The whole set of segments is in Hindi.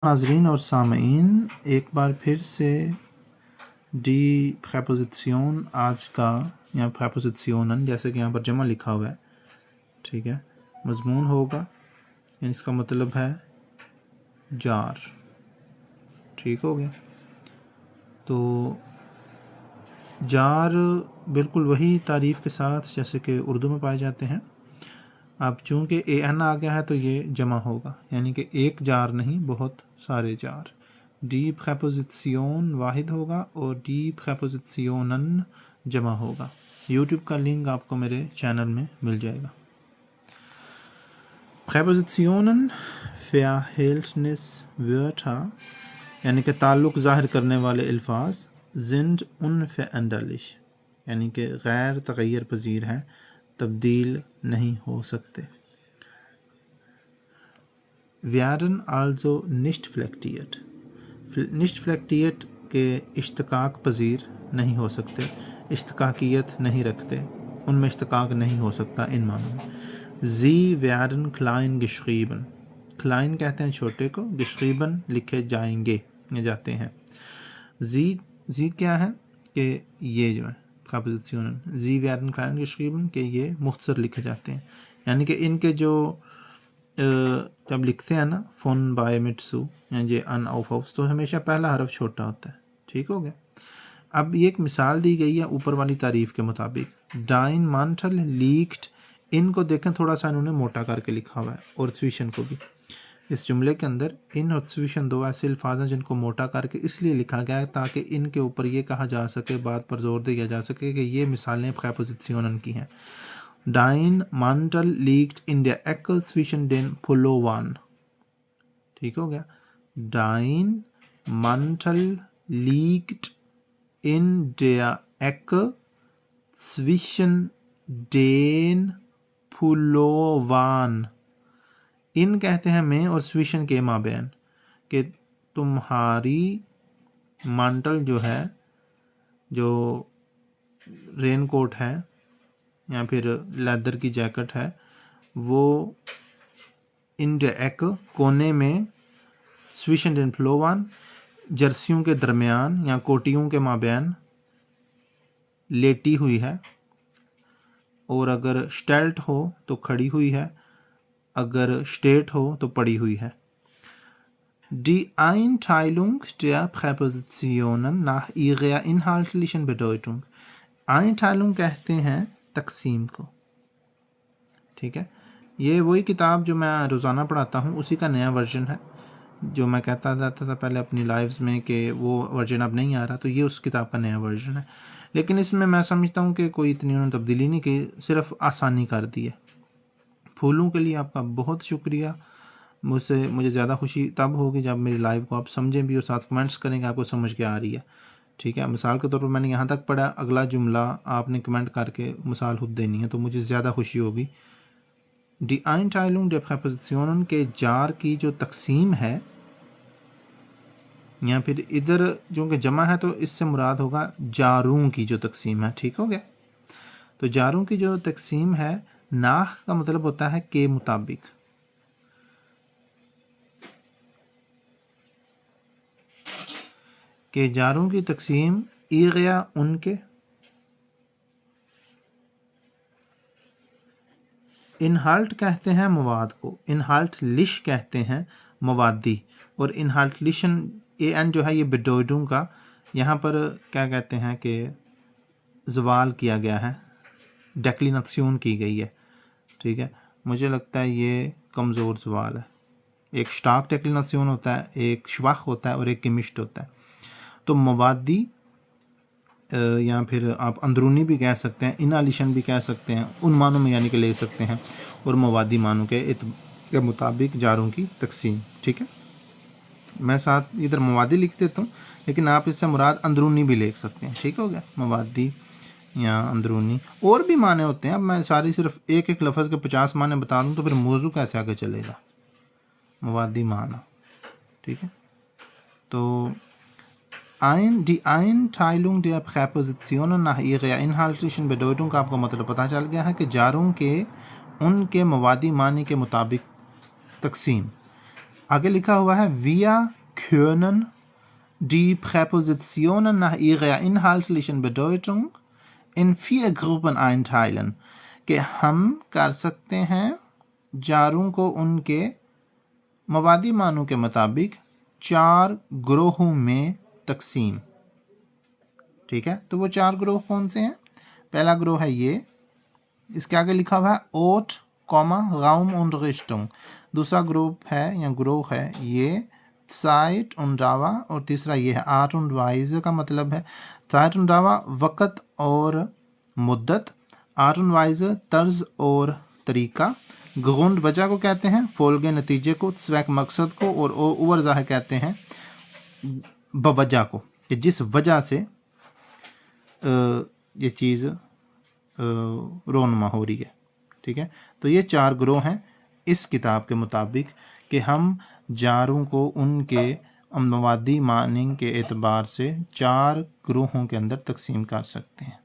नाज़रीन और सामईन, एक बार फिर से डी प्रेपोजिशन आज का या प्रेपोजिशनन जैसे कि यहाँ पर जमा लिखा हुआ है, ठीक है, मजमून होगा। इसका मतलब है जार। ठीक हो गया। तो जार बिल्कुल वही तारीफ़ के साथ जैसे कि उर्दू में पाए जाते हैं। अब चूँकि ए एन आ गया है तो ये जमा होगा, यानी कि एक जार नहीं, बहुत सारे जार। डी प्रेपोजिशन वाहिद होगा और डी प्रेपोजिशनन जमा होगा। यूट्यूब का लिंक आपको मेरे चैनल में मिल जाएगा। प्रेपोजिशनन Verhältniswörter यानी कि ताल्लुक़ ज़ाहिर करने वाले अल्फाज sind unveränderlich यानी कि गैर तग़य्युर पज़ीर हैं, तब्दील नहीं हो सकते। werden also nicht flektiert, nicht flektiert के इश्तिकाक पज़ीर नहीं हो सकते, इश्तिकाकियत नहीं रखते, उनमें इश्तिकाक नहीं हो सकता इन मानों में। Sie werden klein geschrieben, klein कहते हैं छोटे को, geschrieben लिखे जाएंगे या जाते हैं। Sie क्या है कि ये जो है preposition, Sie werden klein geschrieben के ये मुख्तसर लिखे जाते हैं, यानी कि इनके जो जब लिखते हैं ना फोन बाय मिट्सू या जे अन ऑफ हाउस, तो हमेशा पहला हरफ छोटा होता है। ठीक हो गया। अब ये एक मिसाल दी गई है ऊपर वाली तारीफ के मुताबिक। डाइन मांटल लीक्ड, इनको देखें थोड़ा सा इन्होंने मोटा करके लिखा हुआ है, और स्विशन को भी। इस जुमले के अंदर इन और स्विशन दो ऐसे अल्फाज हैं जिनको मोटा करके इसलिए लिखा गया है ताकि इनके ऊपर ये कहा जा सके, बात पर जोर दिया जा सके कि ये मिसालें प्रेपोजिशनन की हैं। Dein Mantel liegt in der Ecke zwischen den Pullovern. ठीक हो गया। Dein Mantel liegt in der Ecke zwischen den Pullovern. इन कहते हैं में और स्विशन के माबैन, कि तुम्हारी मांटल जो है, जो रेनकोट है या फिर लेदर की जैकेट है, वो इन द एक कोने में, स्विशन डेन फ्लोवान जर्सियों के दरमियान या कोटियों के माबैन लेटी हुई है, और अगर स्टेल्ट हो तो खड़ी हुई है, अगर स्टेट हो तो पड़ी हुई है। Die Einteilung der Präpositionen nach ihrer inhaltlichen Bedeutung. Einteilung कहते हैं तकसीम को। ठीक है, ये वही किताब जो मैं रोज़ाना पढ़ाता हूँ उसी का नया वर्जन है, जो मैं कहता जाता था पहले अपनी लाइव्स में कि वो वर्जन अब नहीं आ रहा, तो ये उस किताब का नया वर्जन है। लेकिन इसमें मैं समझता हूँ कि कोई इतनी उन्होंने तब्दीली नहीं की, सिर्फ आसानी कर दी है। फूलों के लिए आपका बहुत शुक्रिया। मुझे ज़्यादा खुशी तब होगी जब मेरी लाइव को आप समझें भी और साथ कमेंट्स करेंगे आपको समझ के आ रही है। ठीक है, मिसाल के तौर पर मैंने यहाँ तक पढ़ा, अगला जुमला आपने कमेंट करके मिसाल खुद देनी है, तो मुझे ज़्यादा खुशी होगी। Die Einteilung der Präpositionen के जार की जो तकसीम है, या फिर इधर जो कि जमा है तो इससे मुराद होगा जारों की जो तकसीम है। ठीक हो गया। तो जारों की जो तकसीम है, नाह का मतलब होता है के मुताबिक। के जारों की तकसीम ईगया उनके, इनहाल्ट कहते हैं मवाद को, इनहाल्ट लिश कहते हैं मवादी, और इनहाल्ट लिशन ए एन जो है ये बेडोडूं का यहाँ पर क्या कहते हैं कि जवाल किया गया है, डेक्लिनेशन की गई है। ठीक है, मुझे लगता है ये कमज़ोर जवाल है। एक स्टाक डेक्लिनेशन होता है, एक शवाख होता है और एक किमिश्ट होता है। तो मवादी या फिर आप अंदरूनी भी कह सकते हैं, इनालिशन भी कह सकते हैं, उन मानों में यानी कि ले सकते हैं, और मवादी मानों के मुताबिक जारों की तकसीम। ठीक है, मैं साथ इधर मवादी लिख देता हूँ, लेकिन आप इससे मुराद अंदरूनी भी ले सकते हैं। ठीक हो गया, मवादी या अंदरूनी, और भी माने होते हैं। अब मैं सारी सिर्फ एक एक लफ्ज़ के 50 माने बता दूँ तो फिर मौजू कैसे आगे चलेगा। मवादी माना, ठीक है। तो die Einteilung der Präpositionen nach ihrer inhaltlichen Bedeutung का आपको मतलब पता चल गया है कि जारों के उनके मवादी मानी के मुताबिक तकसीम। आगे लिखा हुआ है wir können die Präpositionen nach ihrer inhaltlichen Bedeutung in 4 Gruppen einteilen, कि हम कर सकते हैं जारों को उनके मवादी मानों के मुताबिक 4 ग्रोहों में तकसीम। ठीक है, तो वो 4 ग्रोह कौन से हैं? पहला ग्रोह है ये, इसके आगे लिखा हुआ है ओट कॉमा राउम und Richtung। दूसरा ग्रुप है या ग्रोह है ये Zeit und Dauer, और तीसरा ये है Art und Weise का मतलब है Zeit und Dauer वक़्त और मुद्दत, Art und Weise तर्ज और तरीका, ग्रुंड वजह को कहते हैं, फोल्गे नतीजे को, स्वैक मकसद को, और ओवरजाह कहते हैं बवजह को, कि जिस वजह से ये चीज़ रोनमा हो रही है। ठीक है, तो ये 4 ग्रोह हैं इस किताब के मुताबिक कि हम जारों को उनके मवादी मानिंग के एतबार से 4 ग्रोहों के अंदर तकसीम कर सकते हैं।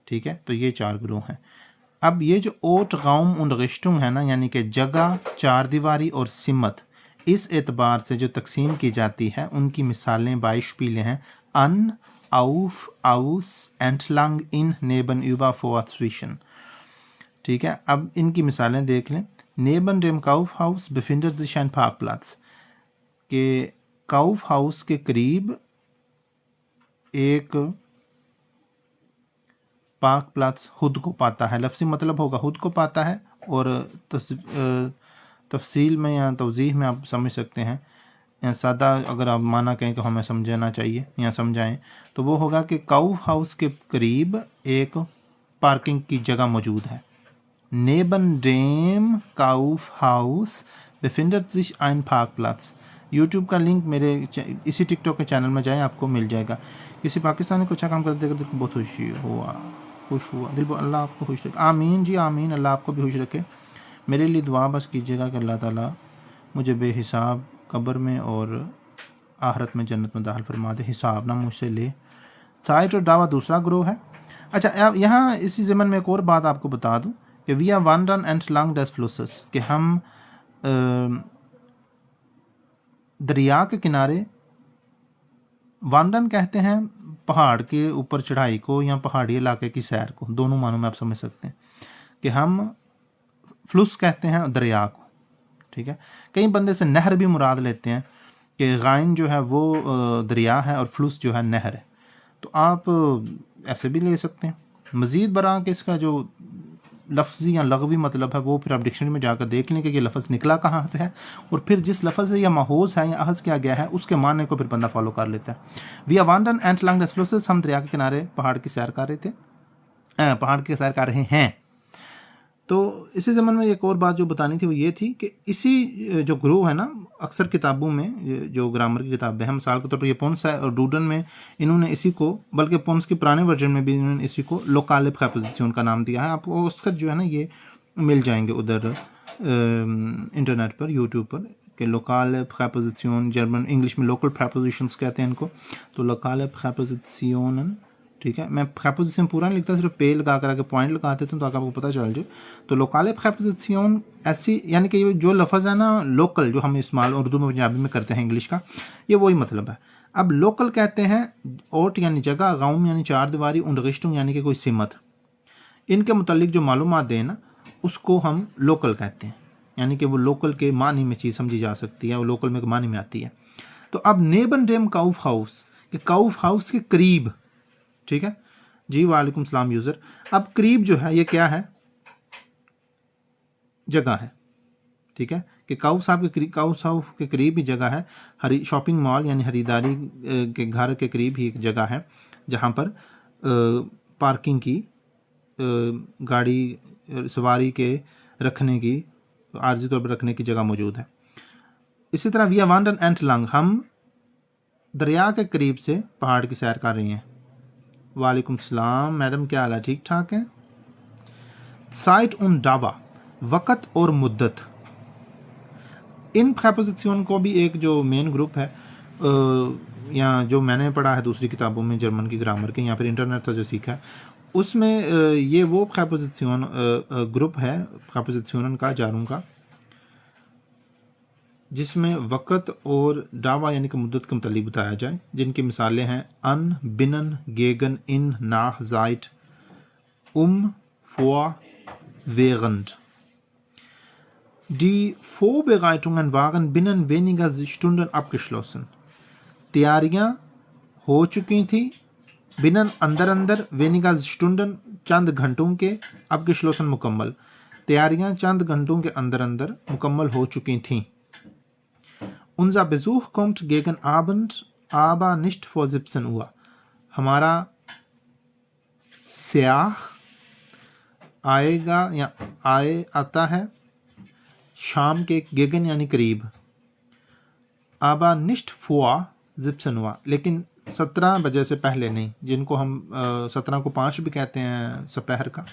ठीक है, तो ये 4 ग्रोह हैं। अब ये जो ओट गाउम und Richtung है ना, यानी कि जगह, चार दीवारी और सिमत, इस एतबार से जो तकसीम की जाती है उनकी मिसालें बाइशपीले हैं अन, auf, aus, entlang, in, neben, über, vor, zwischen। ठीक है, अब इनकी मिसालें देख लें। Neben dem Kaufhaus befindet sich ein Parkplatz, के काउफहाउस के करीब एक पार्क प्लाट्स खुद को पाता है, लफ्ज़ी मतलब होगा खुद को पाता है, और तफसील में या तवज़ीह में आप समझ सकते हैं, या सादा अगर आप माना कहें कि हमें समझना चाहिए या समझाएं तो वो होगा कि काउफ हाउस के करीब एक पार्किंग की जगह मौजूद है। Neben dem Kaufhaus befindet sich ein Parkplatz। YouTube का लिंक मेरे इसी टिकटॉक के चैनल में जाएं, आपको मिल जाएगा। किसी पाकिस्तानी को अच्छा काम करते करते बहुत खुश हुआ दिल, अल्लाह आपको खुश रखे। आमीन जी आमीन, अल्लाह आपको भी खुश रखे। मेरे लिए दुआ बस कीजिएगा कि अल्लाह ताला मुझे बेहिसाब कब्र में और आखिरत में जन्नत में दाखिल फरमा दे, हिसाब ना मुझसे ले। साइट और दावा दूसरा ग्रोह है। अच्छा, अब यहाँ इसी ज़मन में एक और बात आपको बता दूँ कि wir wandern entlang des Flusses, कि हम दरिया के किनारे, वांडन कहते हैं पहाड़ के ऊपर चढ़ाई को या पहाड़ी इलाके की सैर को, दोनों मानों में आप समझ सकते हैं कि हम फ्लुस कहते हैं दरिया को। ठीक है, कई बंदे से नहर भी मुराद लेते हैं कि गाइन जो है वो दरिया है और फ्लुस जो है नहर है, तो आप ऐसे भी ले सकते हैं। मज़ीद बरा के इसका जो लफ्ज़ी या लगवी मतलब है वो फिर आप डिक्शनरी में जाकर देख लें कि ये लफ्ज़ निकला कहाँ से है, और फिर जिस लफ्ज़ से या महूज़ है या अहज़ किया गया है उसके माने को फिर बंदा फॉलो कर लेता है। वी आर वांडन एंटलॉन्ग द फ्लूसेस, हम दरिया के किनारे पहाड़ की सैर कर रहे थे, पहाड़ की सैर कर रहे हैं। तो इसी ज़माने में एक और बात जो बतानी थी वो ये थी कि इसी जो ग्रोह है ना, अक्सर किताबों में जो ग्रामर की किताबें हैं, मिसाल के तौर पर ये पोन्स है और डूडन में इन्होंने इसी को, बल्कि पोन्स के पुराने वर्जन में भी इन्होंने इसी को लोकाले प्रेपोजिशन का नाम दिया है। आपको उसका जो है ना ये मिल जाएंगे उधर इंटरनेट पर, यूट्यूब पर, कि लोकाले प्रेपोजिशन, जर्मन इंग्लिश में लोकल प्रेपोजिशंस कहते हैं इनको, तो लोकाले प्रेपोजिशन। ठीक है, मैं प्रेपोजिशन पूरा नहीं लिखता, सिर्फ पे लगा कर आगे पॉइंट लगा देता हूँ ताकि आपको पता चल जाए। तो लोकाले प्रेपोजिशन ऐसी, यानी कि ये जो लफ्ज़ है ना लोकल, जो हम इस्तेमाल उर्दू में पंजाबी में करते हैं इंग्लिश का, ये वही मतलब है। अब लोकल कहते हैं ओट यानी जगह, गाउम यानी चार दीवारी, उंडगिश्तुम यानी कि कोई सिमत, इनके मुतालिक जो मालूमात दें ना उसको हम लोकल कहते हैं, यानी कि वो लोकल के मानी में चीज़ समझी जा सकती है, वो लोकल में मानी में आती है। तो अब नेबन डेम काउफ हाउस, कि काउफ हाउस के करीब, ठीक है जी, वालेकुम सलाम यूज़र। अब करीब जो है ये क्या है, जगह है। ठीक है, कि काउफ हाउस के करीब ही जगह है, हरी शॉपिंग मॉल यानी खरीदारी के घर के करीब ही एक जगह है जहाँ पर पार्किंग की, गाड़ी सवारी के रखने की, आर्जी तौर पर रखने की जगह मौजूद है। इसी तरह वी वांडन एंटलॉन्ग, हम दरिया के करीब से पहाड़ की सैर कर रहे हैं। वालेकुम सलाम मैडम, क्या हाल है, ठीक ठाक है। साइट उन दावा, वक़्त और मुद्दत, इन प्रेपोजिशन को भी एक जो मेन ग्रुप है, या जो मैंने पढ़ा है दूसरी किताबों में जर्मन की ग्रामर के, या फिर इंटरनेट से जो सीखा है उसमें ये वो प्रेपोजिशन ग्रुप है प्रेपोजिशन का, जारों का, जिसमें वक़्त और दावा यानी कि मुद्दत के मुतालिक बताया जाए, जिनकी मिसालें हैं अन, बिनन, गेगन, इन, नाह, ज़ाइट, vor, während. Die Vorbereitungen waren binnen weniger Stunden abgeschlossen. तैयारियां हो चुकी थी बिनन अंदर अंदर वेनिगा स्टुंडन चंद घंटों के abgeschlossen मुकम्मल. तैयारियां चंद घंटों के अंदर अंदर मुकम्मल हो चुकी थीं. Unser Besuch kommt gegen Abend, aber nicht vor 17 Uhr. हमारा स्याह आएगा या आता है शाम के गेगन यानी करीब. आबा निष्ठ फुआ 17 हुआ, लेकिन 17 बजे से पहले नहीं, जिनको हम 17 को 5 भी कहते हैं सपहर का.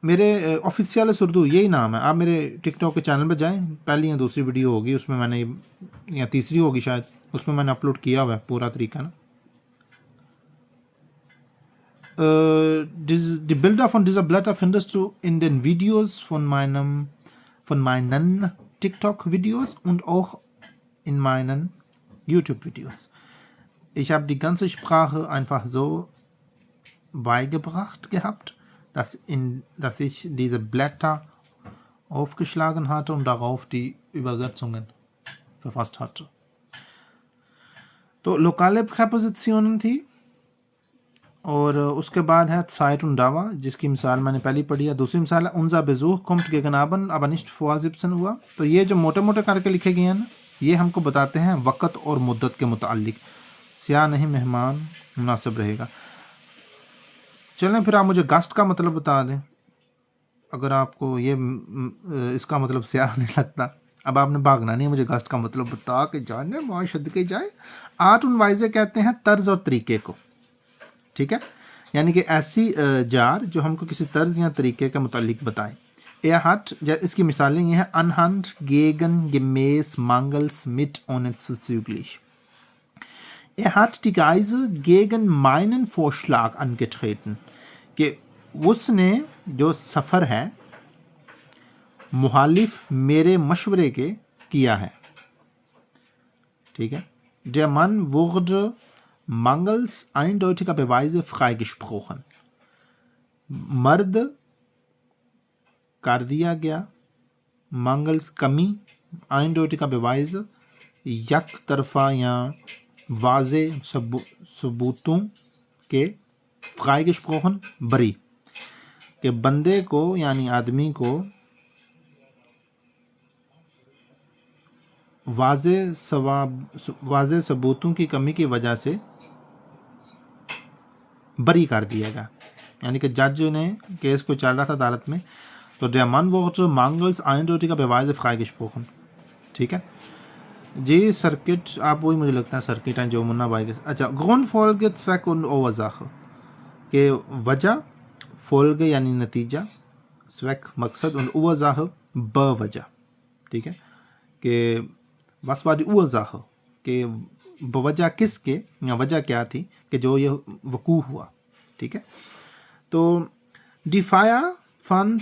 मेरे ऑफिशियल उर्दू यही नाम है. आप मेरे टिकटॉक के चैनल पर जाएं, पहली या दूसरी वीडियो होगी उसमें मैंने, या तीसरी होगी शायद, उसमें मैंने अपलोड किया हुआ है पूरा तरीका ना. Die Bilder von dieser Blätter findest du in den Videos von meinen TikTok-Videos und auch in meinen YouTube-Videos. Ich habe die ganze Sprache einfach so beigebracht gehabt, dass ich diese Blätter aufgeschlagen hatte und darauf die Übersetzungen verfasst hatte. तो लोकाले प्रेपोजिशनन थी, और उसके बाद है Zeit und Dauer, जिसकी मिसाल मैंने पहले पढ़ी है. दूसरी मिसाल है Unser Besuch kommt gegen Abend, aber nicht vor 17 Uhr. तो ये जो मोटे मोटे करके लिखे गए हैं ना, ये हमको बताते हैं वक़्त और मुद्दत के मुतालिक. स्या नहीं मेहमान मुनासिब रहेगा. चलें फिर आप मुझे गस्ट का मतलब बता दें, अगर आपको ये इसका मतलब स्या नहीं लगता. अब आपने भागना नहीं, मुझे गस्ट का मतलब बता के जाने माशद के जाए. आर्ट उन वाइजे कहते हैं तर्ज और तरीके को. ठीक है, यानी कि ऐसी जार जो हमको किसी तर्ज या तरीके के मुतालिक बताएं. हट, इसकी मिसालें ये हैं अनहंड, गेगन, gemäß, mangels, mit, ohne zuzüglich. hat die Geise gegen meinen Vorschlag angetreten, कि उसने जो सफ़र है मुहालिफ मेरे मशवरे के किया है. ठीक है. Der Mann wurde mangels eindeutiger Beweise freigesprochen. मर्द कर दिया गया, mangels कमी, eindeutiger Beweise यक तरफा या वाजे सबूतों के, freigesprochen बरी, के बंदे को यानी आदमी को वाजे सबूतों की कमी की वजह से बरी कर दिया गया. यानी कि जज ने केस को चल रहा था अदालत में, तो der Mann wurde mangels eindeutiger Beweise freigesprochen. ठीक है जी. सर्किट, आप वही मुझे लगता है सर्किट हैं जो मुन्ना भाई के. अच्छा, Grund, Folge, Zweck und Ursache, के वजह, Folge यानी नतीजा, Zweck मकसद, और Ursache बवजह. ठीक है, कि was war die Ursache, कि बवजह किसके या वजह क्या थी कि जो ये वकू हुआ. ठीक है. तो die Feier fand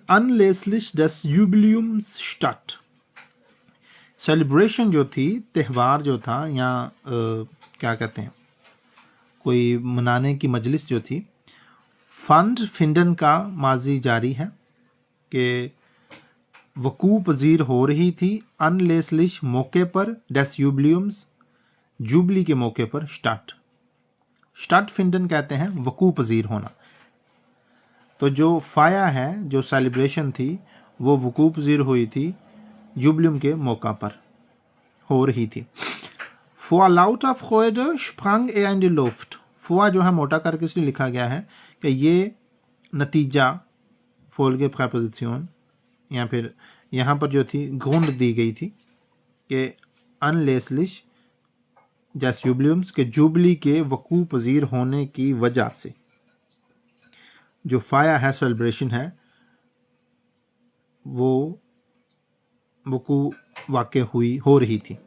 anlässlich des Jubiläums statt. Celebration जो थी, त्यौहार जो था, या क्या कहते हैं, कोई मनाने की मजलिस जो थी. फंड फिंडन का माजी जारी है कि वकू पजीर हो रही थी. अनलेसलिश मौके पर, डेस यूबलियम्स जुबली के मौके पर. स्टार्ट फिंडन कहते हैं वकू पजीर होना. तो जो फाया है, जो सेलिब्रेशन थी, वो वकू पजीर हुई थी, जुबलियम के मौका पर हो रही थी. Vor lauter Freude sprang er in die Luft. फुआ जो है मोटा करके इसलिए लिखा गया है कि ये नतीजा, फोल्गे प्रेपोजिशन, या फिर यहाँ पर जो थी घूंड दी गई थी कि अनलेसलिश जैस जुबलियम्स के जुबली के वकू पजीर होने की वजह से जो फाया है, सेलिब्रेशन है, वो वकू वाक़ हो रही थी.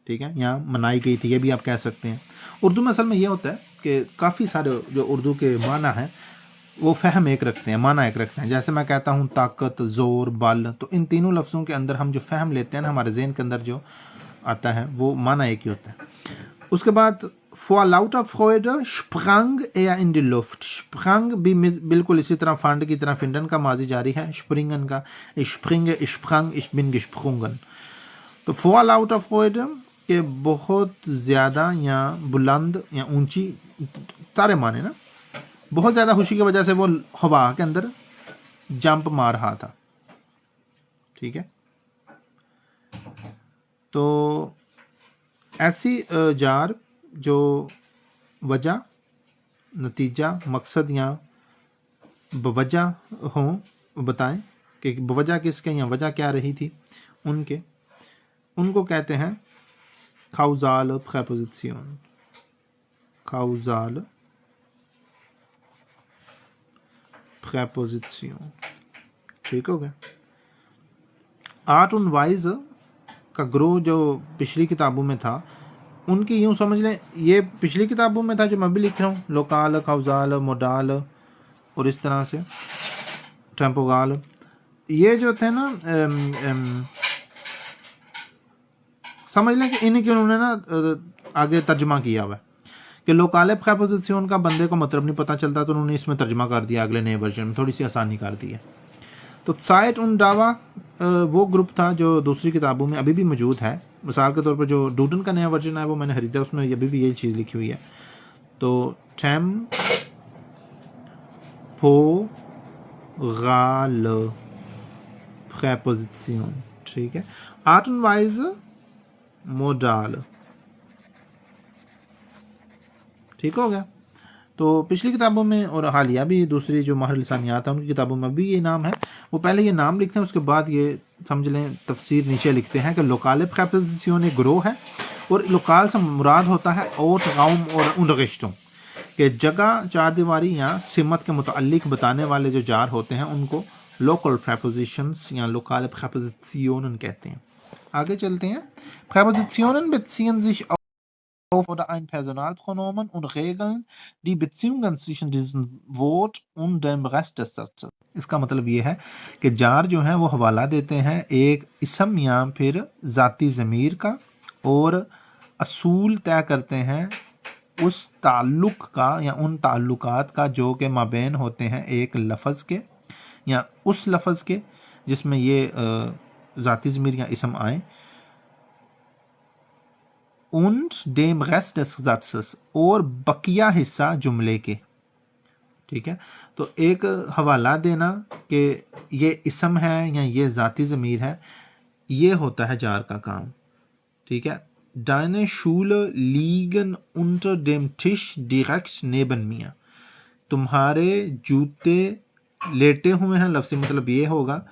ठीक है, यहाँ मनाई गई थी, ये भी आप कह सकते हैं. उर्दू में असल में ये होता है कि काफ़ी सारे जो उर्दू के माना हैं वो फ़हम एक रखते हैं, माना एक रखते हैं। जैसे मैं कहता हूँ ताकत, ज़ोर, बल, तो इन तीनों लफ्ज़ों के अंदर हम जो फ़हम लेते हैं ना, हमारे ज़हन के अंदर जो आता है वो माना एक ही होता है। उसके बाद vor lauter Freude sprang er in die Luft। sprang भी बिल्कुल इसी तरह फांड की तरह फिंडन का माजी जारी है, springen का ich springe, ich sprang, ich bin gesprungen। तो vor lauter Freude के बहुत ज़्यादा या बुलंद या ऊंची, सारे माने ना, बहुत ज़्यादा खुशी की वजह से वो हवा के अंदर जंप मार रहा था। ठीक है, तो ऐसी जार जो वजह, नतीजा, मकसद या बवजह हों, बताएं कि बवजह किसके या वजह क्या रही थी उनके, उनको कहते हैं काउजाल प्रेपोजिशन। काउजाल प्रेपोजिशन, ठीक हो गया। आर्ट und वाइज का ग्रो जो पिछली किताबों में था, उनकी यूँ समझ लें, ये पिछली किताबों में था जो मैं भी लिख रहा हूँ, लोकाल, काउजाल, मोडाल और इस तरह से टेम्पोगाल, ये जो थे ना समझ लें कि इन्हीं के उन्होंने ना आगे तर्जमा किया हुआ है कि लोकाले प्रेपोजिशन का बंदे को मतलब नहीं पता चलता, तो उन्होंने इसमें तर्जमा कर दिया अगले नए वर्जन में, थोड़ी सी आसानी कर दी है। तो साइट उन डावा वो ग्रुप था जो दूसरी किताबों में अभी भी मौजूद है। मिसाल के तौर पर जो डूडन का नया वर्जन है वो मैंने खरीदा, उसमें अभी भी यही चीज़ लिखी हुई है। तो टेम पो गाल प्रेपोजिशन, ठीक है। आर्ट एंड वाइज मोडाल, ठीक हो गया। तो पिछली किताबों में और हालिया भी दूसरी जो माहिर लिसानियात है उनकी किताबों में भी ये नाम है। वो पहले ये नाम लिखते हैं, उसके बाद ये समझ लें तफसीर नीचे लिखते हैं कि लोकाल प्रेपोजिशन एक ग्रोह है, और लोकाल से मुराद होता है ओट, गाउम और उन रिश्तों के जगह, चार दीवारी या सिमत के मुताल्लिक बताने वाले जो जार होते हैं उनको लोकल प्रेपोजिशंस या लोकाल प्रेपोजिशन कहते हैं। आगे चलते हैं। Präpositionen beziehen sich auf oder ein Personalpronomen und regeln die Beziehungen zwischen diesem Wort und dem Rest des Satzes। इसका मतलब ये है कि जार जो है वो हवाला देते हैं एक इसम या फिर ज़ाती ज़मीर का, और असूल तय करते हैं उस ताल्लुक का या उन ताल्लुकात का जो कि माबैन होते हैं एक लफ्ज़ के या उस लफ्ज़ के जिसमें ये ज़ाती ज़मीर या इसम आए, und dem Rest des Satzes, और बकिया हिस्सा जुमले के। ठीक है, तो एक हवाला देना कि ये इसम है या ये ज़ाती ज़मीर है, ये होता है जार का काम। ठीक है, Deine Schuhe liegen unter dem Tisch direkt neben mir। तुम्हारे जूते लेटे हुए हैं, लफ्ज़ी मतलब ये होगा,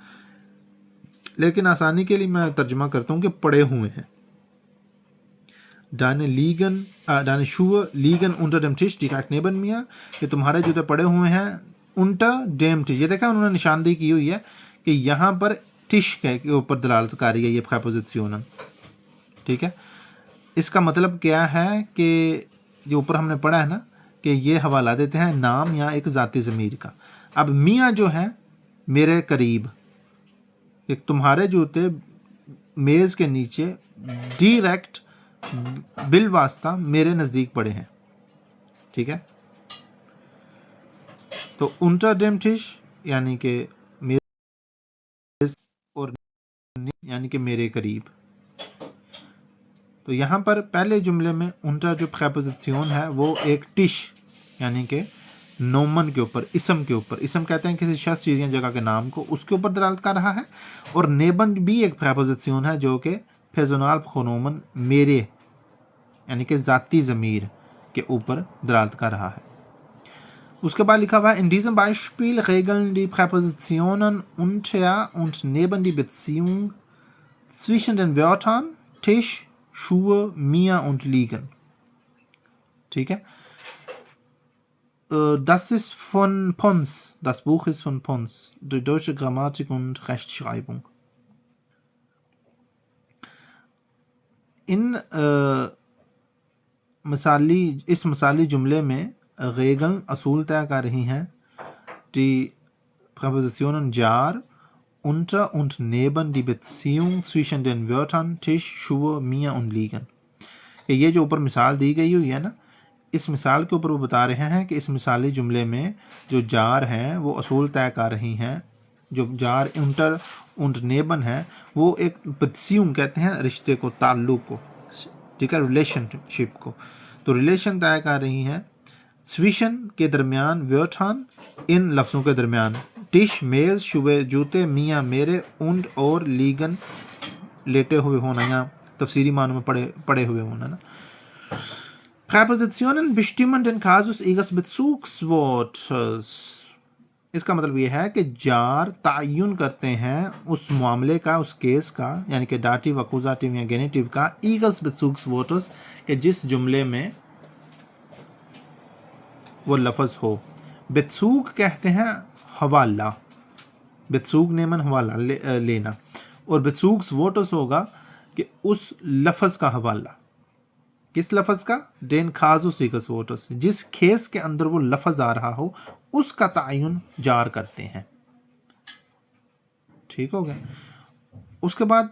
लेकिन आसानी के लिए मैं तर्जुमा करता हूँ कि पड़े हुए हैं। Deine Schuhe liegen unter dem Tisch direkt neben mir, कि तुम्हारे जूते पड़े हुए हैं unter dem Tisch। ये देखा उन्होंने निशानदेही की हुई है कि यहाँ पर टिश के ऊपर दलालत कर रही है ये प्रेपोजिशन। ठीक है, इसका मतलब क्या है कि जो ऊपर हमने पढ़ा है ना कि ये हवाला देते हैं नाम या एक ज़ाती ज़मीर का। अब मियाँ जो है मेरे करीब, कि तुम्हारे जूते मेज़ के नीचे डायरेक्ट बिल वास्ता मेरे नज़दीक पड़े हैं। ठीक है, तो उनटर डेम टिश यानी कि मेरे, और यानी कि मेरे करीब। तो यहाँ पर पहले जुमले में उनटर जो प्रेपोजिशन है वो एक टिश यानी कि नोमन के ऊपर, इसम के ऊपर, इसम कहते हैं किसी शख्स, चीज़ या जगह के नाम को, उसके ऊपर दलालत कर रहा है। और नेबन भी एक प्रेपोजिशन है जो कि फेजोनाल प्रोनोमन मेरे यानी कि ज़ाती ज़मीर के ऊपर दलालत कर रहा है। उसके बाद लिखा हुआ है in diesem Beispiel regeln die Präpositionen unter und neben die Beziehung zwischen den Wörtern Tisch, Schuhe, mir und liegen। ठीक है, das ist von Pons, das Buch ist von Pons, die deutsche Grammatik und Rechtschreibung। इन इस मिसाली जुमले में रेगन असूल तय कर रही हैं die Präpositionen jar, unter und neben die Beziehung zwischen den Wörtern Tisch, Schuhe, mir und liegen। ये जो ऊपर मिसाल दी गई हुई है ना, इस मिसाल के ऊपर वो बता रहे हैं कि इस मिसाली जुमले में जो जार हैं वो असूल तय कर रही हैं। जो जार इंटर und नेबन है वो एक beziehung कहते हैं रिश्ते को, ताल्लुक को, ठीक है, रिलेशनशिप को। तो रिलेशन तय कर रही हैं zwischen के दरमियान, wörtern इन लफ्ज़ों के दरमियान, टिश मेज, शुबे जूते, मियाँ मेरे, und और liegen लेटे हुए होना या तफसीरी मानों में पड़े हुए होना ना। Präpositionen bestimmen den Kasus ihres Bezugswortes। इसका मतलब ये है कि जार तायुन करते हैं उस मामले का, उस केस का, यानी कि डाटिव, अकुजाटिव या गेनेटिव का, ईगस बेजुग्सवर्टस के जिस जुमले में वो लफ्ज़ हो। बेजुग कहते हैं हवाला, बेजुग नेमन हवाला लेना, और बेजुग्सवर्टस होगा कि उस लफ्ज़ का हवाला। किस लफ्ज़ का? डेन खाजुस ईगसवर्टस, जिस केस के अंदर वो लफ्ज़ आ रहा हो उसका तायुन जार करते हैं। ठीक हो गया। उसके बाद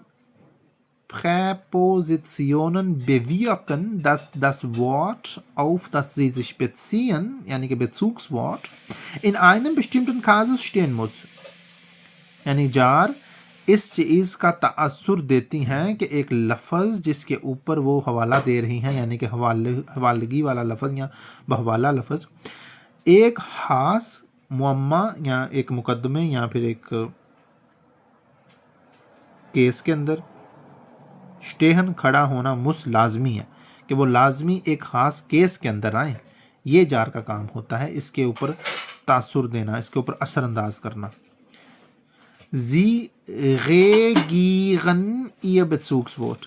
Präpositionen bewirken, dass das Wort, auf das sie sich beziehen, यानी कि Bezugswort, in einem bestimmten Kasus stehen muss। यानी जार इस चीज़ का तासुर देती हैं कि एक लफ्ज़ जिसके ऊपर वो हवाला दे रही हैं, यानी कि हवालगी वाला लफ्ज़ या बहवाला लफ्ज़, एक खास मुअम्मा या एक मुकदमे या फिर एक केस के अंदर स्टेहन खड़ा होना मुस लाजमी है, कि वो लाजमी एक ख़ास केस के अंदर आए। ये जार का काम होता है, इसके ऊपर तासुर देना, इसके ऊपर असरअंदाज करना। Sie regieren ihr Bezugswort,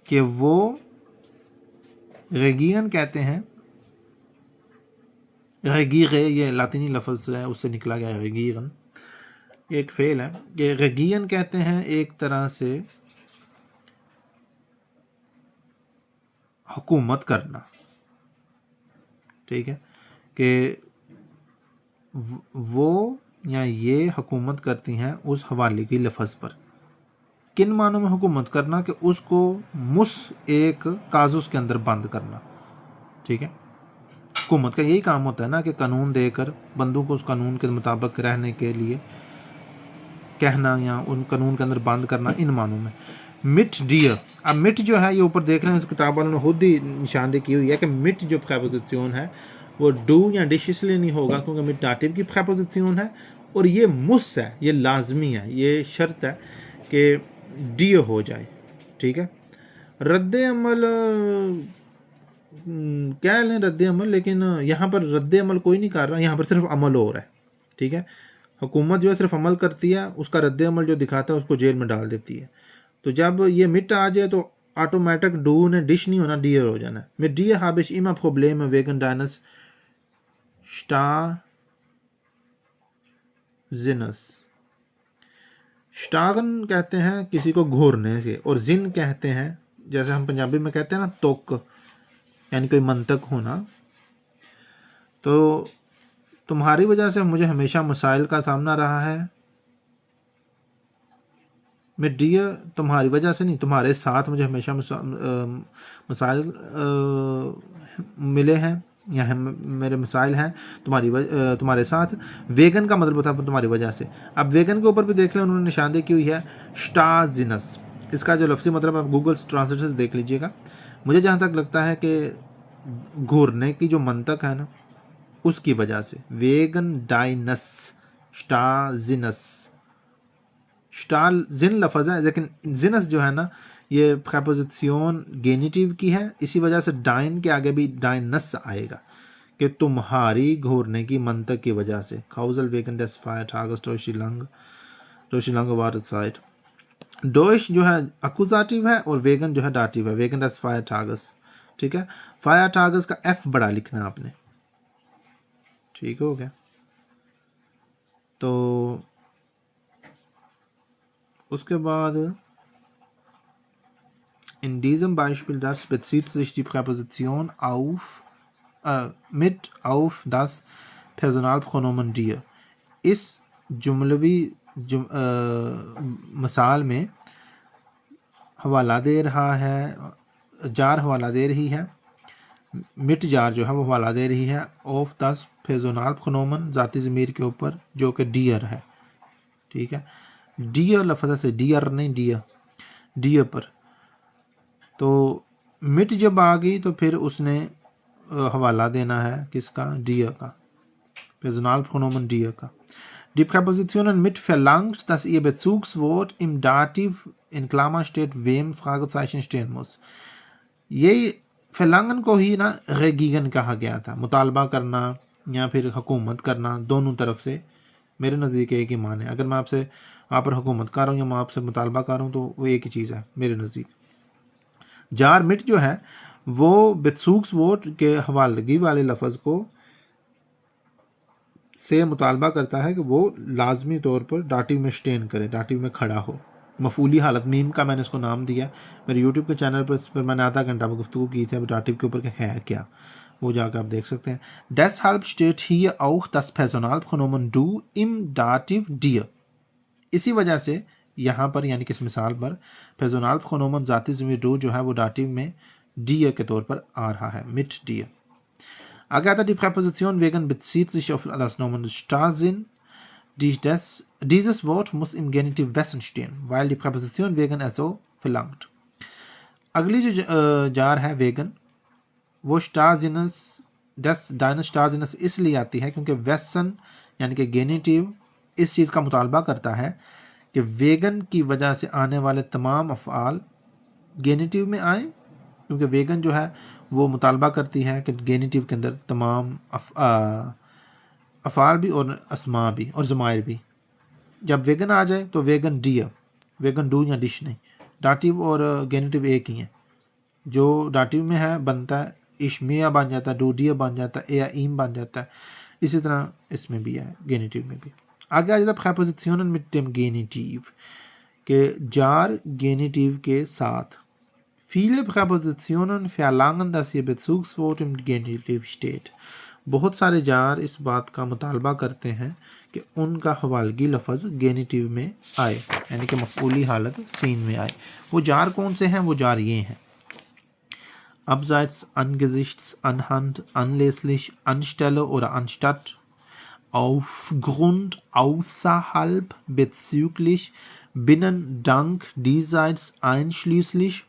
कि वो रेगियन कहते हैं, रेगिरे ये लातिनी लफ्ज़ है उससे निकला गया है रेगियन, ये एक फेल है। ये रेगियन कहते हैं एक तरह से हुकूमत करना, ठीक है, कि वो या ये हुकूमत करती हैं उस हवाले की लफ्ज़ पर। किन मानों में हुकूमत करना? कि उसको मुस एक काजुस के अंदर बंद करना, ठीक है। हुकूमत का यही काम होता है ना कि कानून देकर बंदों को उस कानून के मुताबिक रहने के लिए कहना या उन कानून के अंदर बंद करना, इन मानों में। मिट डियर, अब मिट जो है ये ऊपर देख रहे हैं, इस किताब वालों ने खुद ही निशानदेही की हुई है कि मिट जो प्रेपोजिशन है वो डू या डिश इसलिए नहीं होगा क्योंकि मिट डाटिव की प्रेपोजिशन है, और ये मुस है, ये लाजमी है, ये शर्त है कि डियर हो जाए, ठीक है। रद्द अमल कह लें रद्द अमल, लेकिन यहाँ पर रद्द अमल कोई नहीं कर रहा, यहाँ पर सिर्फ अमल हो रहा है, ठीक है। हुकूमत जो है सिर्फ अमल करती है, उसका रद्द अमल जो दिखाता है उसको जेल में डाल देती है। तो जब ये मिट आ जाए तो ऑटोमेटिक डू ने डिश नहीं होना, डियर हो जाना है। Mit dir habe ich immer Probleme wegen deines Starrsinnes। स्टारन कहते हैं किसी को घूरने से, और जिन कहते हैं, जैसे हम पंजाबी में कहते हैं ना तुक, यानी कोई मंतक होना। तो तुम्हारी वजह से मुझे हमेशा मसाइल का सामना रहा है। मैं डियर तुम्हारी वजह से नहीं, तुम्हारे साथ मुझे हमेशा मसाइल मिले हैं, या मेरे मसाइल हैं तुम्हारे साथ। वेगन का मतलब होता है तुम्हारी वजह से। अब वेगन के ऊपर भी देख लें, उन्होंने निशानदेही की हुई है स्टारजिनस। इसका जो लफ्ज़ी मतलब आप गूगल ट्रांसलेटर से देख लीजिएगा। मुझे जहाँ तक लगता है कि घूरने की जो मंतक है ना, उसकी वजह से वेगन डाइनस स्टारजिनस। स्टार जिन लफ्ज़ है, लेकिन जिनस जो है ना ये प्रेपोजिशन गेनिटिव की है, इसी वजह से डाइन के आगे भी डाइनस आएगा कि तुम्हारी घूरने की मंतक की वजह से। काउजल वेगन डेस फायर टागस डोशिलंग वाटर साइड। डोश जो है अकुजाटिव है और वेगन जो है डाटिव है, वेगन डेस फायर टागस, ठीक है। फायर टागस का एफ बड़ा लिखना आपने, ठीक हो गया। तो उसके बाद in diesem Beispiel das bezieht sich die Präposition auf mit auf das Personalpronomen dir। इस जुमलवी मिसाल में हवाला दे रहा है, जार हवाला दे रही है, मिट जार जो है वो हवाला दे रही है ऑफ दस फेजोनाल खनोमन ज़ाती ज़मीर के ऊपर जो कि डियर है। ठीक है, डियर लफ्ज़ से, डियर नहीं डियर, डियर पर। तो मिट जब आ गई तो फिर उसने हवाला देना है किसका, डियर का, Personalpronomen dir का। Die Präpositionen mit verlangt, dass ihr Bezugswort im Dativ in Klammer steht, wem Fragezeichen stehen muss। ये फैलांगन को ही ना रेगीगन कहा गया था, मुतालबा करना या फिर हुकूमत करना, दोनों तरफ से मेरे नज़दीक एक ही मान है। अगर मैं आपसे आप पर हुकूमत कर रहा हूँ या मैं आपसे मुतालबा कर रहा हूँ तो वो एक ही चीज़ है मेरे नज़दीक। जार मिट जो है वो बेसूक्स वोट के हवालगी वाले लफ्ज़ को से मुतालबा करता है कि वो लाजमी तौर पर डाटिव में स्टेन करे, डाटिव में खड़ा हो। मफूली हालत, मीम का मैंने इसको नाम दिया। मेरे यूट्यूब के चैनल पर इस पर मैंने आधा घंटा गुफ्तगू की थी डाटिव के ऊपर कि है क्या, वो जाकर आप देख सकते हैं। Deshalb steht hier auch das Personalpronomen du im Dativ dir। इसी वजह से यहाँ पर यानी कि इस मिसाल पर Personalpronomen ज़ाती ज़मीर du जो है वो डाटिव में dir के तौर पर आ रहा है, mit dir। आगे आता, die Präposition wegen bezieht sich auf das Nomen Starrsinn। Dieses Wort muss im Genitiv wesen stehen, weil die Präposition wegen es so verlangt। अगली जो जार है वेगन, वो स्टारजिनस डाइनस स्टारजिनस इसलिए आती है क्योंकि वेसन यानी कि गेनिटिव इस चीज़ का मुतालबा करता है कि वेगन की वजह से आने वाले तमाम अफ़आल गेनिटिव में आए, क्योंकि वेगन जो है वो मुतालबा करती है कि गेनिटिव के अंदर तमाम अफ़आल भी और अस्मा भी और ज़मायर भी। जब वेगन आ जाए तो वेगन डियर, वेगन डू या डिश नहीं, डाटिव और गेनिटिव एक ही हैं। जो डाटिव में है बनता है इश्मिया बन जाता है, डूडिया बन जाता है, या ईम बन जाता है। इसी तरह इसमें भी है, गेनिटिव में भी। आगे आ जाता है Präpositionen mit dem Genitiv के जार गेनिटिव के साथ। Viele Präpositionen verlangen, dass ihr Bezugswort im Genitiv steht। बहुत सारे जार इस बात का मुतालबा करते हैं कि उनका हवालगी लफ्ज़ गेनिटिव में आए, यानी कि मफ़ऊली हालत सीन में आए। वो जार कौन से हैं? वो जार ये हैं, abseits, angesichts, anhand, anlässlich, anstelle oder anstatt, aufgrund, außerhalb, bezüglich, binnen, dank, diesseits, einschließlich,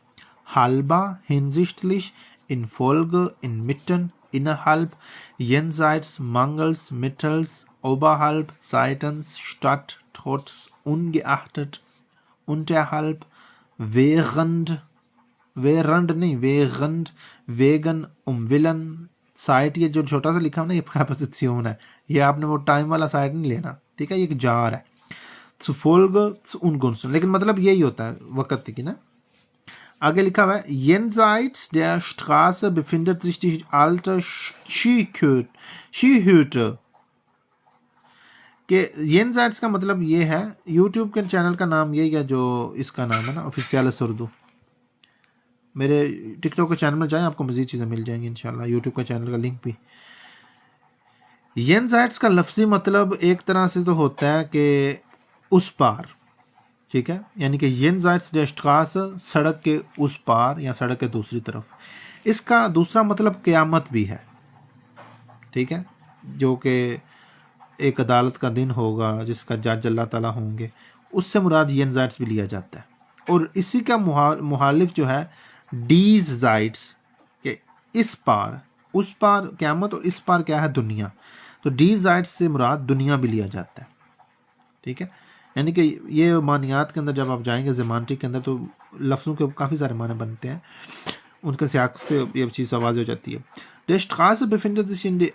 halber, hinsichtlich, infolge, inmitten, innerhalb, jenseits, mangels, mittels, oberhalb, seitens, statt, trotz, ungeachtet, unterhalb, während, वेरंड नहीं वेगंड, वेगन, उमविलन, साइट, ये जो छोटा सा लिखा है ना ये प्रेपोजिशन है, ये आपने वो टाइम वाला साइट नहीं लेना, ठीक है, ये एक जार है। zufolge, zu Ungunsten, लेकिन मतलब यही होता है वक्त की ना। आगे लिखा हुआ है jenseits der Straße befindet sich die alte Skihütte के jenseits का मतलब ये है, यूट्यूब के चैनल का नाम यही है जो इसका नाम है ना ऑफिशियल सुर्दू। मेरे टिकटॉक के चैनल में जाएं, आपको मज़ीद चीज़ें मिल जाएंगी इंशाल्लाह, यूट्यूब का चैनल का लिंक भी। येनजाइट्स का लफ्ज़ी मतलब एक तरह से तो होता है कि उस पार, ठीक है, यानी कि येनजाइट्स der Straße सड़क के उस पार या सड़क के दूसरी तरफ। इसका दूसरा मतलब क़यामत भी है, ठीक है, जो कि एक अदालत का दिन होगा जिसका जज अल्लाह ताला होंगे, उससे मुराद येनजाइट्स भी लिया जाता है। और इसी का मुहालिफ जो है डीज जाइट्स के इस पार, उस पार क़यामत और इस पार क्या है, दुनिया। तो डीज जाइट्स से मुराद दुनिया भी लिया जाता है, ठीक है। यानी कि ये मानियात के अंदर जब आप जाएंगे ज़मांटिक के अंदर तो लफ्ज़ों के काफ़ी सारे माने बनते हैं, उनके सियाक से ये चीज़ आवाज़ हो जाती है। Der Straße befindet sich in die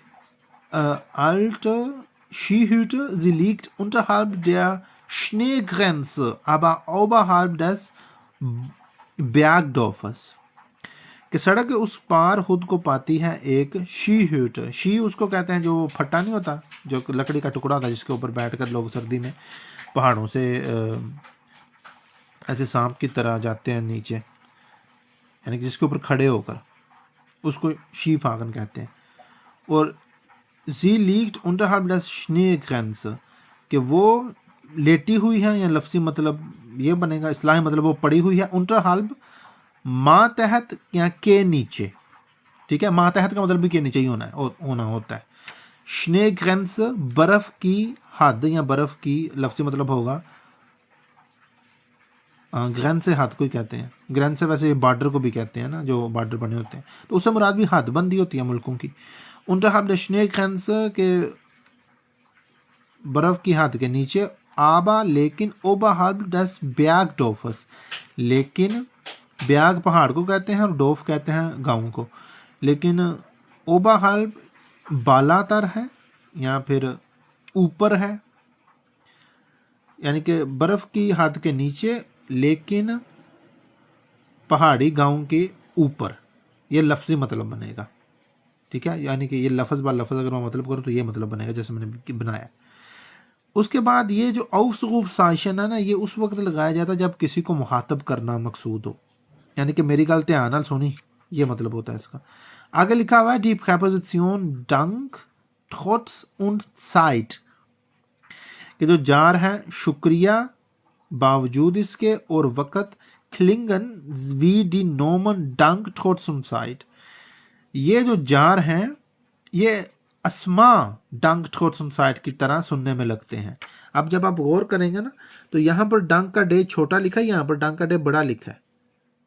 alte Skihütte, sie liegt unterhalb der Schneegrenze, aber oberhalb des Bergdorfes। कि सड़क के उस पार खुद को पाती है एक शी हूट। शी उसको कहते हैं जो फट्टा नहीं होता, जो लकड़ी का टुकड़ा होता है जिसके ऊपर बैठकर लोग सर्दी में पहाड़ों से ऐसे सांप की तरह जाते हैं नीचे, यानी कि जिसके ऊपर खड़े होकर, उसको शी फागन कहते हैं। और जी लीग्ट unterhalb des Schneegrenze, कि वो लेटी हुई है, या लफ्सी मतलब ये बनेगा, इस्लाही मतलब वो पड़ी हुई है unterhalb मातहत या के नीचे, ठीक है। मातहत का मतलब भी के नीचे ही होना होता है। Schneegrenze बर्फ की हद या बर्फ की लफ्सी मतलब होगा ग्रैंड से हद को ही कहते हैं। ग्रैंड से वैसे बॉर्डर को भी कहते हैं ना, जो बॉर्डर बने होते हैं, तो उससे मुराद भी हदबंदी होती है मुल्कों की। unterhalb der Schneegrenze के बर्फ की हद के नीचे, आबा लेकिन ओबरhalb des Bergdorfes, लेकिन ब्याग पहाड़ को कहते हैं और डोफ कहते हैं गांव को, लेकिन ओबरhalb बालातर है या फिर ऊपर है, यानी कि बर्फ की हद के नीचे लेकिन पहाड़ी गांव के ऊपर, ये लफ्जी मतलब बनेगा, ठीक है। यानी कि ये लफ्ज़ बा लफ्ज़ अगर मैं मतलब करूँ तो ये मतलब बनेगा जैसे मैंने बनाया। उसके बाद ये जो औसगुफ साइशन है ना, ये उस वक्त लगाया जाता है जब किसी को मुखातब करना मकसूद हो, यानी कि मेरी गल ध्यान नाल सुनी, ये मतलब होता है इसका। आगे लिखा हुआ है D preposition dank trotz und Zeit, कि जो जार है शुक्रिया बावजूद इसके और वक़्त, क्लिंगन वी डी नोमन dank trotz und Zeit, ये जो जार हैं ये अस्मा डंक ट्रोट्स ऑन साइड की तरह सुनने में लगते हैं। अब जब आप गौर करेंगे ना, तो यहाँ पर डंक का डे छोटा लिखा है, यहाँ पर डंक का डे बड़ा लिखा है।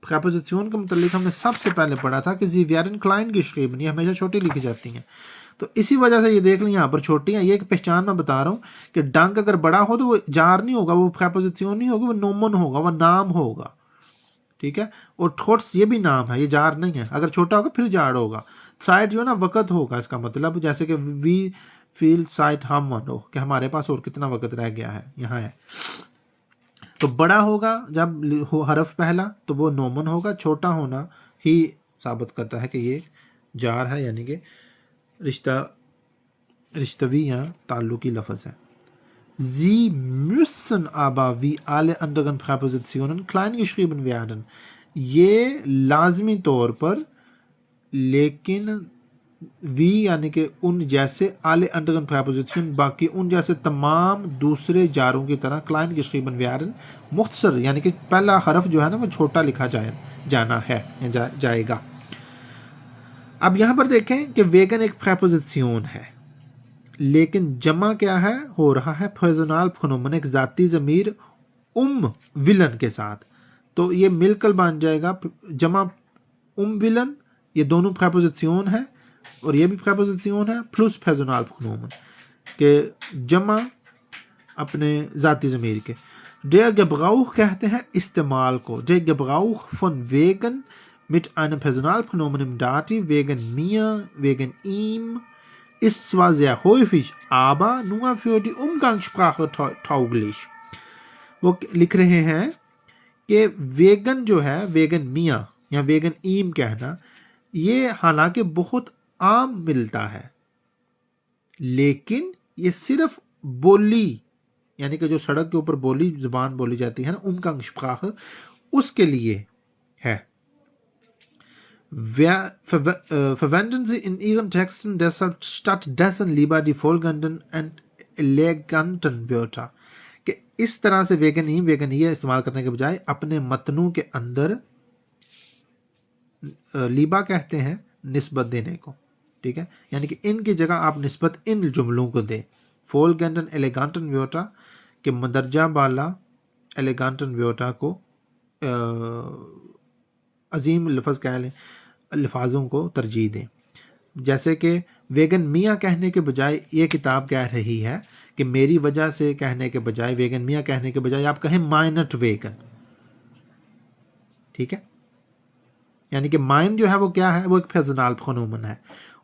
प्रेपोजिशन के मतलब हमने सबसे पहले पढ़ा था कि जी वेरन क्लाइन की geschrieben, ये हमेशा छोटी लिखी जाती हैं, तो इसी वजह से ये देख लें यहाँ पर छोटी है। ये एक पहचान मैं बता रहा हूँ कि डंक अगर बड़ा हो तो वो जार नहीं होगा, वो प्रेपोजिशन नहीं होगी, वो नोमन होगा, वो नाम होगा, ठीक है। और थॉट्स ये भी नाम है, ये जार नहीं है, अगर छोटा होगा फिर जार होगा। साइड जो है ना वक़्त होगा, इसका मतलब जैसे कि वी फील साइड हम वनो, कि हमारे पास और कितना वक़्त रह गया है, यहाँ है। तो बड़ा होगा जब हो हरफ पहला तो वो नोमन होगा, छोटा होना ही साबित करता है कि ये जार है, यानी कि रिश्तवी या ताल्लुकी लफ्ज़ है। Sie müssen aber wie alle anderen Präpositionen klein geschrieben werden. ये लाजमी तौर पर, लेकिन वी यानी कि उन जैसे, आले अंडरगन प्रेपोजिशन बाकी उन जैसे तमाम दूसरे जारों की तरह क्लाइन geschrieben werden, मुख्तसर यानी कि पहला हरफ जो है ना वो छोटा लिखा जाना है जाएगा। अब यहाँ पर देखें कि वेगन एक प्रेपोजिशन है, लेकिन जमा क्या है, हो रहा है पर्सनल प्रोनोमन, एक जाती ज़मीर विलन के साथ, तो ये मिलकर बन जाएगा जमा विलन। ये दोनों प्रेपोजिशन है और ये भी प्रेपोजिशन है प्लस पर्सनल प्रोनोमन के जमा अपने जाती ज़मीर के। der Gebrauch कहते हैं इस्तेमाल को, der Gebrauch von wegen mit einem Personalpronomen im Dativ, wegen mir, wegen ihm, ist zwar sehr häufig, aber nur für die Umgangssprache tauglich। वो लिख रहे हैं कि वेगन जो है, वेगन मियाँ या वेगन ईम कहना, ये हालांकि बहुत आम मिलता है, लेकिन ये सिर्फ बोली यानी कि जो सड़क के ऊपर बोली जुबान बोली जाती है ना, Umgangssprache, उसके लिए है। Verwenden Sie in Ihren Texten deshalb stattdessen lieber die folgenden eleganten Wörter, कि इस तरह से वेगन ही वेगन ये इस्तेमाल करने के बजाय अपने मतनों के अंदर लीबा कहते हैं निस्बत देने को, ठीक है, यानी कि इनकी जगह आप निस्बत इन जुमलों को दें। folgenden eleganten Wörter के मंदरजा बाला eleganten Wörter को अजीम लफ्ज़ कह लें, अल्फाजों को तरजीह दें। जैसे कि वेगन मियाँ कहने के बजाय ये किताब कह रही है कि मेरी वजह से कहने के बजाय, वेगन मियाँ कहने के बजाय आप कहें माइनट वेगन, ठीक है। यानी कि माइन जो है वो क्या है, वो एक पर्सनल प्रोनोमन है।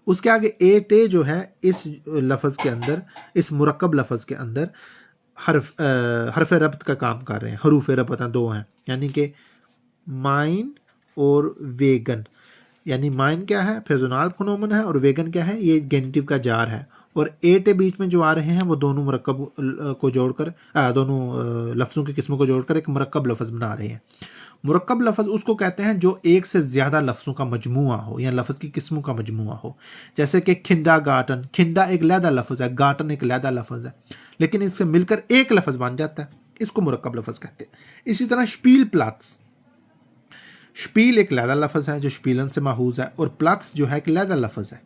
उसके आगे ए टे जो है इस लफ्ज़ के अंदर, इस मुरक्कब लफ्ज़ के अंदर हरफ रब्त का काम कर रहे हैं। हरूफ रब्त दो हैं, यानी कि माइन और वेगन। यानी माइन क्या है, पर्सनल प्रोनोमन है, और वेगन क्या है, ये गेनिटिव का जार है। और एट बीच में जो आ रहे हैं वो दोनों मुरक्कब को जोड़कर, दोनों लफ्ज़ों की किस्मों को जोड़कर एक मुरक्कब लफ्ज़ बना रहे हैं। मुरक्कब लफ्ज़ उसको कहते हैं जो एक से ज़्यादा लफ्ज़ों का मजमुआ हो या लफ्ज़ की किस्मों का मजमुआ हो। जैसे कि खिंडा गार्टन, खिंडा एक लहदा लफ्ज़ है, गार्टन एक लहदा लफ्ज़ है। लेकिन इससे मिलकर एक लफ्ज बन जाता है, इसको मुरक्कब लफ्ज कहते हैं। इसी तरह शपील प्लाट्स, शपील एक लैदा लफ्ज है जो शपीलन से माहूज है, और प्लाट्स जो है कि लैदा लफ्ज है,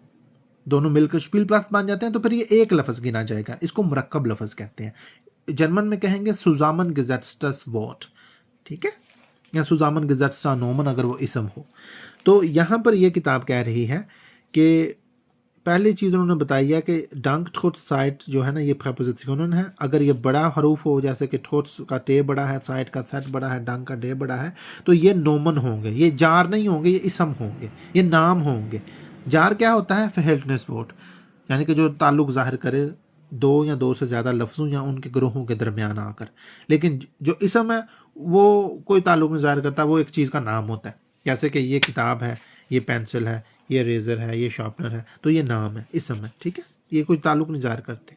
दोनों मिलकर शपील प्लाट्स बन जाते हैं, तो फिर ये एक लफ्ज गिना जाएगा, इसको मुरक्कब लफ्ज कहते हैं। जर्मन में कहेंगे सुजामन गेजेट्सटस वॉट, ठीक है, या सुजामन गेजेट्सटा नोमन अगर वो इसम हो। तो यहाँ पर यह किताब कह रही है कि पहली चीज़ उन्होंने बताई है कि डंक ठोट साइट जो है ना, ये प्रपोजिशन है। अगर ये बड़ा हरूफ हो, जैसे कि ठोट्स का टे बड़ा है, साइट का सेट बड़ा है, डंक का डे बड़ा है, तो ये नोमन होंगे, ये जार नहीं होंगे, ये इसम होंगे, ये नाम होंगे। जार क्या होता है? फहलनेस वोट, यानी कि जो ताल्लुक जाहिर करे दो या दो से ज़्यादा लफ्ज़ों या उनके ग्रोहों के दरमियान आकर। लेकिन जो इसम है वो कोई ताल्लुक नहीं जाहिर करता, वो एक चीज़ का नाम होता है। जैसे कि ये किताब है, ये पेंसिल है, ये रेजर है, ये शार्पनर है, तो ये नाम है, इसम है, ठीक है, ये कोई ताल्लुक नहीं जाहिर करते।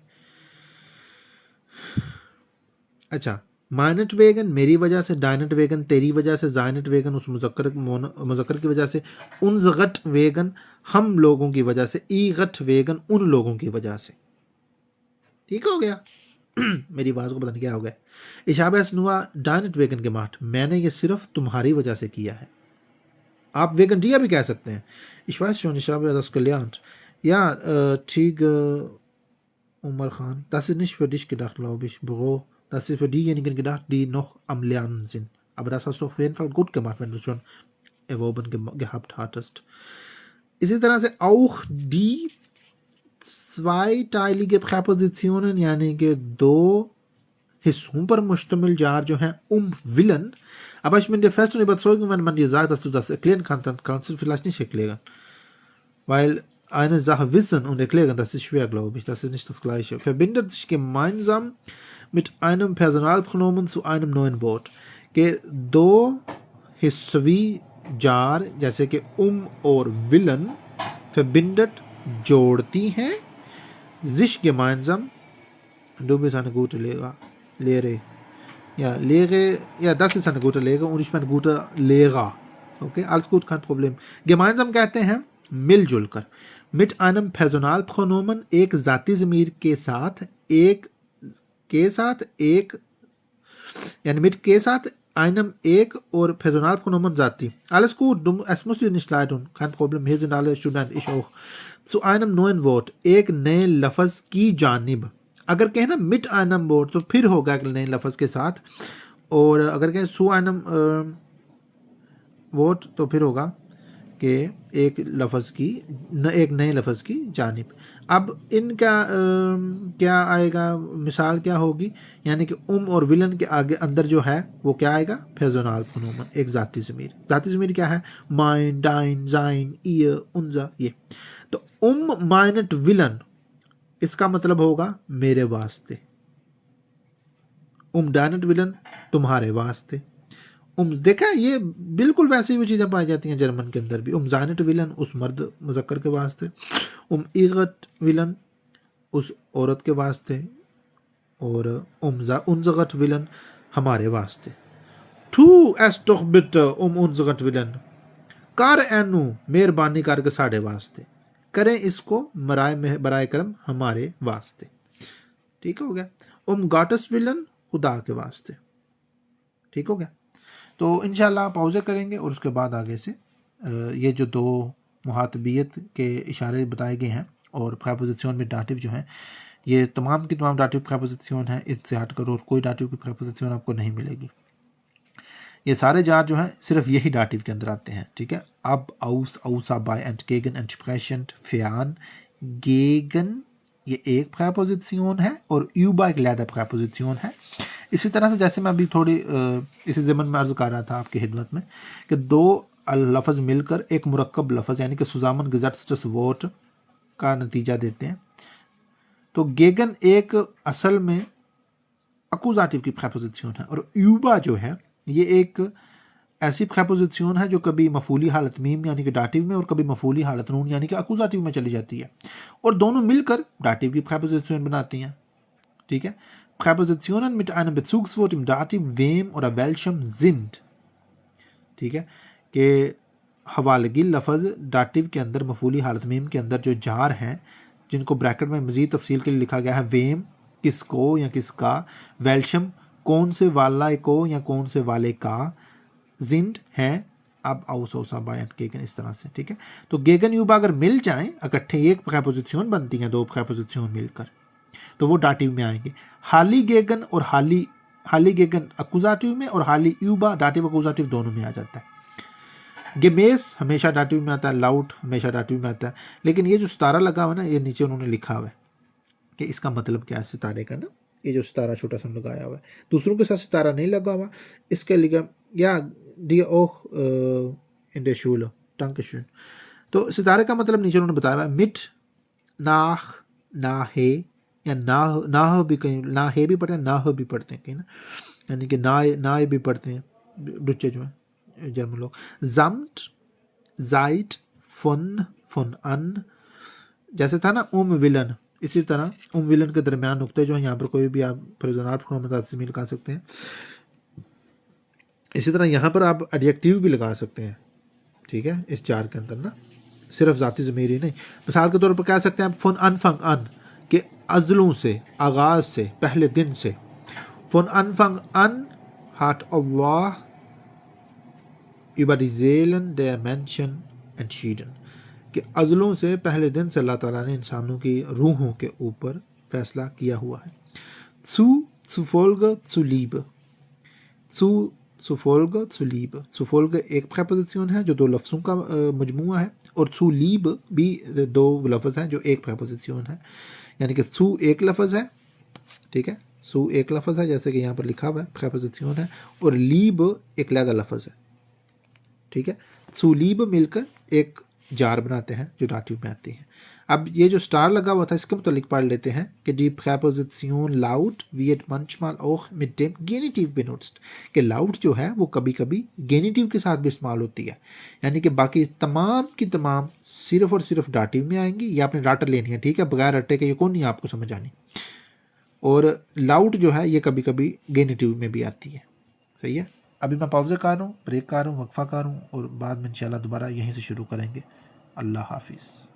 अच्छा, माइनट वेगन मेरी वजह से, डायनट वेगन तेरी वजह से, जायनट वेगन उस मुज़क्कर की वजह से, उनज़गट वेगन हम लोगों की वजह से, ईगट वेगन उन लोगों की वजह से। ठीक हो गया। मेरी आवाज़ को पता नहीं क्या हो गया। इशाबा स्नुआ डायनट वेगन के माठ, मैंने ये सिर्फ तुम्हारी वजह से किया है। आप वेगन डिया भी कह सकते हैं। इशवास schon, ich habe das gelernt. Ja, Tig Umar Khan, das ist nicht für dich gedacht, glaube ich, Büro. Das ist für diejenigen gedacht, die noch am Lernen sind. Aber das hast du auf jeden Fall gut gemacht, wenn du schon erworben gehabt hattest. इसी तरह से auch die zweiteilige Präpositionen, यानी कि दो हिस्सों पर मुश्तमिल जार जो है Willen. Aber ich bin der festen Überzeugung, wenn man dir sagt, dass du das erklären kannst, dann kannst du es vielleicht nicht erklären. Weil eine Sache wissen und erklären, das ist schwer, glaube ich. Das ist nicht das Gleiche. Verbindet sich gemeinsam mit einem Personalpronomen zu einem neuen Wort. कि दो हिस्वी जार जैसे कि और विलन verbindet जोड़ती हैं sich gemeinsam, du bist eine gute Lehre. Ja, Lehre, ja, das ist eine gute Lehre und ich bin ein guter Lehrer. Okay, alles gut, kein Problem. Gemeinsam कहते हैं मिलजुल कर। mit einem Personalpronomen एक जाती ज़मीर के साथ एक यानी mit के साथ einem एक और Personalpronomen जाती। Alles gut, es muss dir nicht leid tun, kein Problem, hier sind alle Studenten, ich auch। zu einem neuen Wort, एक नए लफ्ज़ की जानिब। अगर कहें ना मिट आनम बोर्ड तो फिर होगा एक नए लफ्ज़ के साथ, और अगर कहें सु आनम वोट तो फिर होगा कि एक नए लफ्ज़ की जानिब। अब इनका क्या आएगा, मिसाल क्या होगी, यानी कि और विलन के आगे अंदर जो है वो क्या आएगा, फेजोनाल प्रोनोमन, एक जाती ज़मीर। जाती ज़मीर क्या है, माइन, डाइन, जाइन, ईयर, उनजा, ये। तो माइनट विलन, इसका मतलब होगा मेरे वास्ते। डायनट विलन तुम्हारे वास्ते। देखा ये बिल्कुल वैसी भी चीज़ें पाई जाती हैं जर्मन के अंदर भी। जायनट विलन उस मर्द मुज़क्कर के वास्ते, ईगट विलन उस औरत के वास्ते, और उनज़गट विलन हमारे वास्ते। टू एस doch bitte उनज़गट विलन, कर एनु मेहरबानी करके साढ़े वास्ते, करें इसको बराए करम हमारे वास्ते। ठीक हो गया। गाटस विलन खुदा के वास्ते। ठीक हो गया। तो इंशाल्लाह पाउज़े करेंगे और उसके बाद आगे से ये जो दो मुहातबियत के इशारे बताए गए हैं और प्रेपोजिशन में डाटिव जो है, ये तमाम की तमाम डाटिव प्रेपोजिशन है, इससे हटकर और कोई डाटिव की प्रेपोजिशन आपको नहीं मिलेगी। ये सारे जार जो हैं सिर्फ यही डाटिव के अंदर आते हैं। ठीक है। अब आउस, आउसा, बाय, एंटगेगन, एंटस्प्रेशेंट, फ्यान, गेगन ये एक प्रेपोजिशन है और यूबा एक लैदा प्रेपोजिशन है। इसी तरह से जैसे मैं अभी थोड़ी इसी ज़मन में अर्ज़ कर रहा था आपकी खिदमत में कि दो लफ्ज़ मिलकर एक मुरक्कब लफ्ज़ यानी कि सुजामन गेजेट्सटस वोट का नतीजा देते हैं। तो गेगन एक असल में अकुजाटिव की प्रेपोजिशन है और यूबा जो है ये एक ऐसी प्रेपोजिशन है जो कभी मफूली हालत मीम यानी कि डाटिव में और कभी मफूली हालत नून यानी कि अकुजाटिव में चली जाती है और दोनों मिलकर डाटिव की प्रेपोजिशन बनाती हैं। ठीक है। Präpositionen mit einem Bezugswort im Dativ wem oder welchem sind। ठीक है कि हवालगी लफ्ज़ डाटिव के अंदर मफूली हालत मीम के अंदर जो जार हैं जिनको ब्रैकेट में मज़ीद तफसील के लिए लिखा गया है वेम किसको या किसका, वेल्शम कौन से वाला को या कौन से वाले का, जिंड है अब आउसोसा बायन गेगन, इस तरह से। ठीक है, तो गेगन यूबा अगर मिल जाएं इकट्ठे, एक प्रेपोजिशन बनती हैं दो प्रेपोजिशन मिलकर, तो वो डाटिव में आएंगे। हाली गेगन और हाली गेगन अकुजाटिव में और हाली यूबा डाटिव अकुजाटिव दोनों में आ जाता है। गेमेस हमेशा डाटिव में आता है, लाउट हमेशा डाटिव में आता है। लेकिन ये जो सितारा लगा हुआ है ना, ये नीचे उन्होंने लिखा हुआ है कि इसका मतलब क्या है सितारे का ना, ये जो सितारा छोटा सा लगाया हुआ है, दूसरों के साथ सितारा नहीं लगा हुआ, इसके लिए या डी ओह इन द शूल टंकशून। तो सितारे का मतलब नीचे उन्होंने बताया हुआ है, मिट नाह नाहे या नाह भी, कहीं नाहे भी पढ़ते हैं, नाह भी पढ़ते हैं कहीं ना, यानी कि नाए भी पढ़ते हैं डुच्चे जो है जर्मन लोग। जम्ट जाइट फन फन अन, जैसे था ना विलन, इसी तरह विलन के दरमियान नुक्ते जो है यहाँ पर कोई भी आप फरजनार लगा सकते हैं। इसी तरह यहाँ पर आप एडजेक्टिव भी लगा सकते हैं। ठीक है, इस चार के अंदर ना सिर्फ जाती ज़मीर ही नहीं, मिसाल के तौर पर कह सकते हैं फन अनफंग अन के अजलों से, आगाज से, पहले दिन से। फन अनफंग अन हाट अल्लाह über die Seelen der Menschen entschieden, कि अजलों से पहले दिन से अल्लाह ताला ने इंसानों की रूहों के ऊपर फैसला किया हुआ है। zufolge zu Liebe, zufolge zu Liebe, zufolge एक प्रेपोजिशन है जो दो लफ्ज़ों का मजमूआ है, और zu Liebe भी दो लफ्ज़ हैं जो एक प्रेपोजिशन है, यानी कि zu एक लफ्ज़ है, ठीक है, zu एक लफ्ज़ है जैसे कि यहाँ पर लिखा हुआ है प्रेपोजिशन है, और Liebe एक लगा लफ्ज़ है। ठीक है, zu Liebe मिलकर एक जार बनाते हैं जो डाटिव में आती है। अब ये जो स्टार लगा हुआ था इसके मुतालिक पढ़ लेते हैं कि die Präposition laut wird manchmal auch mit dem Genitiv benutzt, कि लाउट जो है वो कभी कभी गेनिटिव के साथ भी इस्तेमाल होती है, यानी कि बाकी तमाम की तमाम सिर्फ और सिर्फ डाटिव में आएंगी। ये आपने डाटा लेनी है, ठीक है, बगैर रट्टे के ये कौन नहीं आपको समझ आनी। और लाउट जो है ये कभी कभी गेनिटिव में भी आती है। सही है, अभी मैं पाउज़े कर रहा हूँ, ब्रेक कर रहा हूँ, वक्फा कर रहा हूँ, और बाद में इंशाल्लाह दोबारा यहीं से शुरू करेंगे। अल्लाह हाफिज़।